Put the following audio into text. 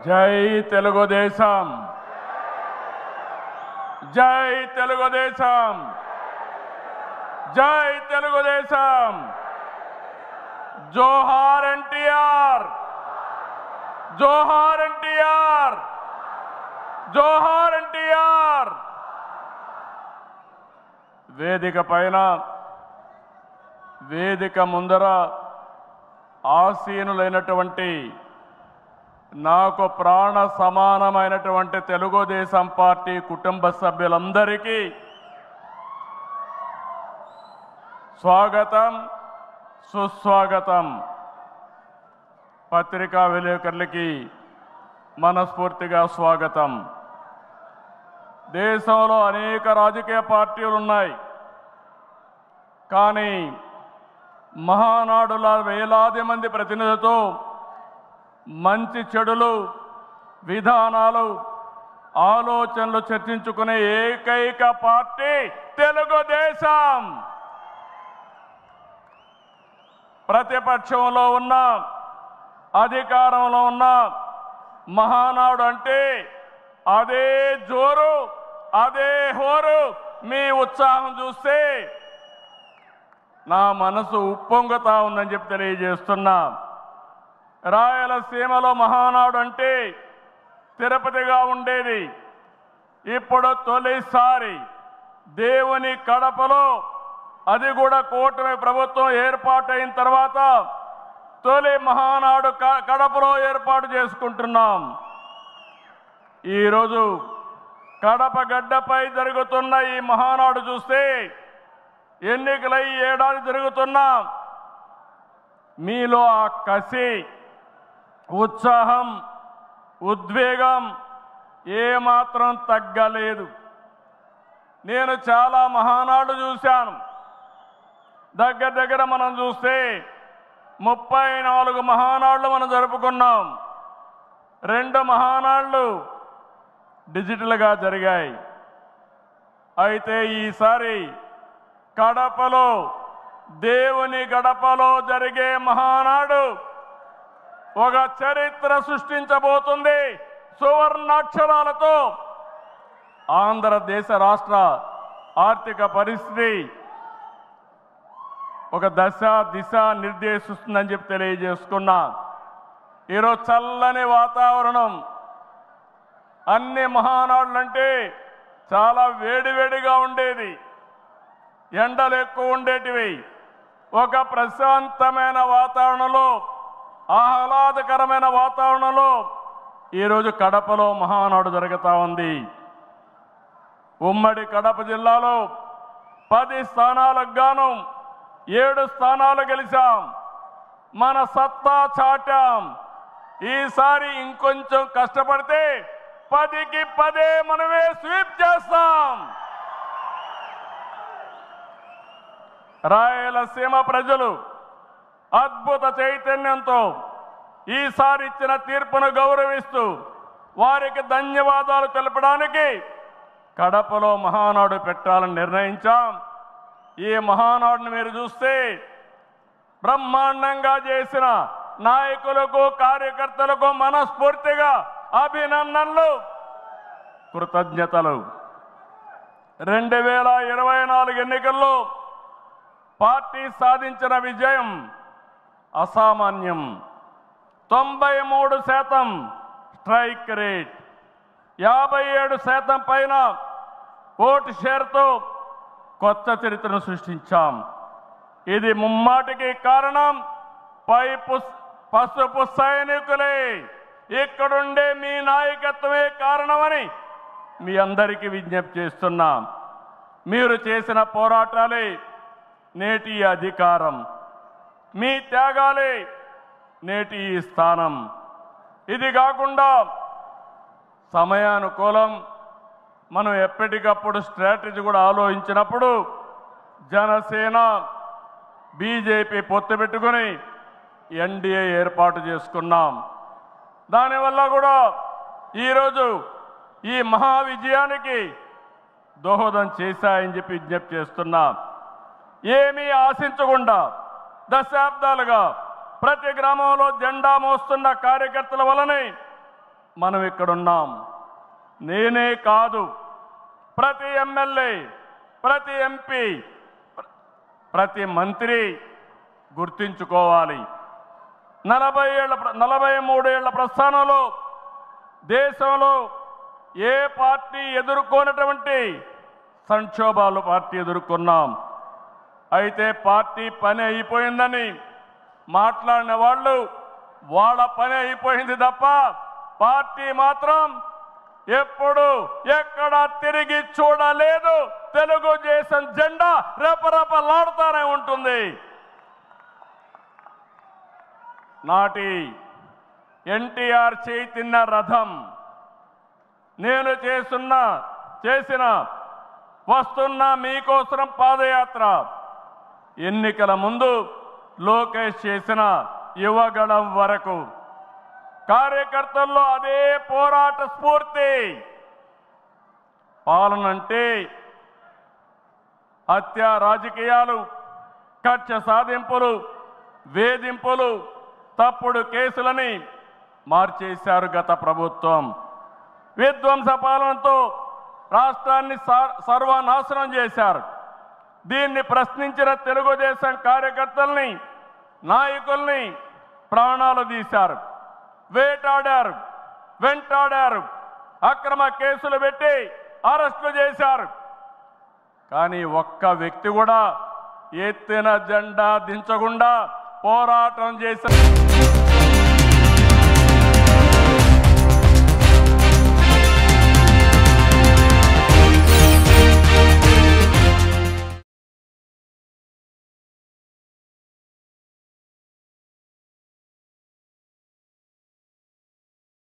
జై తెలుగుదేశం, జై తెలుగుదేశం, జై తెలుగుదేశం. జోహార్ ఎన్టీఆర్, జోహార్ ఎన్టీఆర్, జోహార్ ఎన్టీఆర్. వేదిక పైన, వేదిక ముందర ఆసీనులైనటువంటి నాకు ప్రాణ సమానమైనటువంటి తెలుగుదేశం పార్టీ కుటుంబ సభ్యులందరికీ స్వాగతం, సుస్వాగతం. పత్రికా విలేకరులకి మనస్ఫూర్తిగా స్వాగతం. దేశంలో అనేక రాజకీయ పార్టీలు ఉన్నాయి, కానీ మహానాడుల వేలాది మంది ప్రతినిధులతో మంచి చెడులు, విధానాలు, ఆలోచనలు చర్చించుకునే ఏకైక పార్టీ తెలుగుదేశం. ప్రతిపక్షంలో ఉన్న, అధికారంలో ఉన్న మహానాడు అంటే అదే జోరు, అదే హోరు. మీ ఉత్సాహం చూస్తే నా మనసు ఉప్పొంగుతా ఉందని చెప్పి తెలియజేస్తున్నా. రాయలసీమలో మహానాడు అంటే తిరుపతిగా ఉండేది. ఇప్పుడు తొలిసారి దేవుని కడపలో, అది కూడా కూటమి ప్రభుత్వం ఏర్పాటైన తర్వాత తొలి మహానాడు కడపలో ఏర్పాటు చేసుకుంటున్నాం. ఈరోజు కడప గడ్డపై జరుగుతున్న ఈ మహానాడు చూస్తే ఎన్నికలై ఏడాది జరుగుతున్నా మీలో ఆ కసి, ఉత్సాహం, ఉద్వేగం ఏమాత్రం తగ్గలేదు. నేను చాలా మహానాడు చూశాను. దగ్గర మనం చూస్తే 34 మహానాడులు మనం జరుపుకున్నాం. 2 మహానాడులు డిజిటల్గా జరిగాయి. అయితే ఈసారి కడపలో, దేవుని గడపలో జరిగే మహానాడు ఒక చరిత్ర సృష్టించబోతుంది. సువర్ణాక్షరాలతో ఆంధ్రదేశ రాష్ట్ర ఆర్థిక పరిస్థితి ఒక దిశ నిర్దేశిస్తుందని చెప్పి తెలియజేసుకున్నా. ఈరోజు చల్లని వాతావరణం. అన్ని మహానాడులంటే చాలా వేడివేడిగా ఉండేది, ఎండలు ఎక్కువ ఉండేటివి. ఒక ప్రశాంతమైన వాతావరణంలో, ఆహ్లాదకరమైన వాతావరణంలో ఈరోజు కడపలో మహానాడు జరుగుతూ ఉంది. ఉమ్మడి కడప జిల్లాలో 10 స్థానాలకు గాను 7 స్థానాలు గెలిచాం. మన సత్తా చాటాం. ఈసారి ఇంకొంచెం కష్టపడితే 10కి 10 మనమే స్వీప్ చేస్తాం. రాయలసీమ ప్రజలు అద్భుత చైతన్యంతో ఈసారి ఇచ్చిన తీర్పును గౌరవిస్తూ వారికి ధన్యవాదాలు తెలపడానికి కడపలో మహానాడు పెట్టాలని నిర్ణయించాం. ఈ మహానాడుని మీరు చూస్తే బ్రహ్మాండంగా చేసిన నాయకులకు, కార్యకర్తలకు మనస్ఫూర్తిగా అభినందనలు, కృతజ్ఞతలు. 2024 ఎన్నికల్లో పార్టీ సాధించిన విజయం అసామాన్యం. 93% స్ట్రైక్ రేట్, 57% పైన ఓటు షేర్తో కొత్త చరిత్రను సృష్టించాం. ఇది ముమ్మాటికి కారణం పసుపు సైనికులే. ఇక్కడుండే మీ నాయకత్వమే కారణమని మీ అందరికీ విజ్ఞప్తి చేస్తున్నాం. మీరు చేసిన పోరాటాలే నేటి అధికారం, మీ త్యాగాలే నేటి ఈ స్థానం. ఇది కాకుండా సమయానుకూలం మనం ఎప్పటికప్పుడు స్ట్రాటజీ కూడా ఆలోచించినప్పుడు జనసేన, బీజేపీ పొత్తు పెట్టుకొని ఎన్డీఏ ఏర్పాటు చేసుకున్నాం. దానివల్ల కూడా ఈరోజు ఈ మహా విజయానికి దోహదం చేశాయని చెప్పి విజ్ఞప్తి చేస్తున్నాం. ఏమీ ఆశించకుండా దశాబ్దాలుగా ప్రతి గ్రామంలో జెండా మోస్తున్న కార్యకర్తల వలనే మనం ఇక్కడున్నాం. నేనే కాదు, ప్రతి ఎమ్మెల్యే, ప్రతి ఎంపీ, ప్రతి మంత్రి గుర్తించుకోవాలి. 43 ఏళ్ల ప్రస్థానంలో దేశంలో ఏ పార్టీ ఎదుర్కొన్నటువంటి సంక్షోభాలు పార్టీ ఎదుర్కొన్నాం. అయితే పార్టీ పని అయిపోయిందని మాట్లాడిన వాళ్ళు వాళ్ళ పని అయిపోయింది తప్ప పార్టీ మాత్రం ఎప్పుడు ఎక్కడ తిరిగి చూడలేదు. తెలుగుదేశం జెండా రెపరెపలాడుతూనే ఉంటుంది. నాటి ఎన్టీఆర్ చైతన్య రథం నేను చేసిన వస్తున్న మీకోసం పాదయాత్ర, ఎన్నికల ముందు లోకేష్ చేసిన యువగళం వరకు కార్యకర్తల్లో అదే పోరాట స్ఫూర్తి. పాలనంటే హత్య రాజకీయాలు, కక్ష సాధింపులు, వేధింపులు, తప్పుడు కేసులని మార్చేశారు గత ప్రభుత్వం. విధ్వంస పాలనతో రాష్ట్రాన్ని సర్వనాశనం చేశారు. దీన్ని ప్రశ్నించిన తెలుగుదేశం కార్యకర్తల్ని, నాయకుల్ని ప్రాణాలు తీశారు, వేటాడారు, వెంటాడారు, అక్రమ కేసులు పెట్టి అరెస్టులు చేశారు. కానీ ఒక్క వ్యక్తి కూడా ఎత్తిన జెండా దించకుండా పోరాటం చేశారు.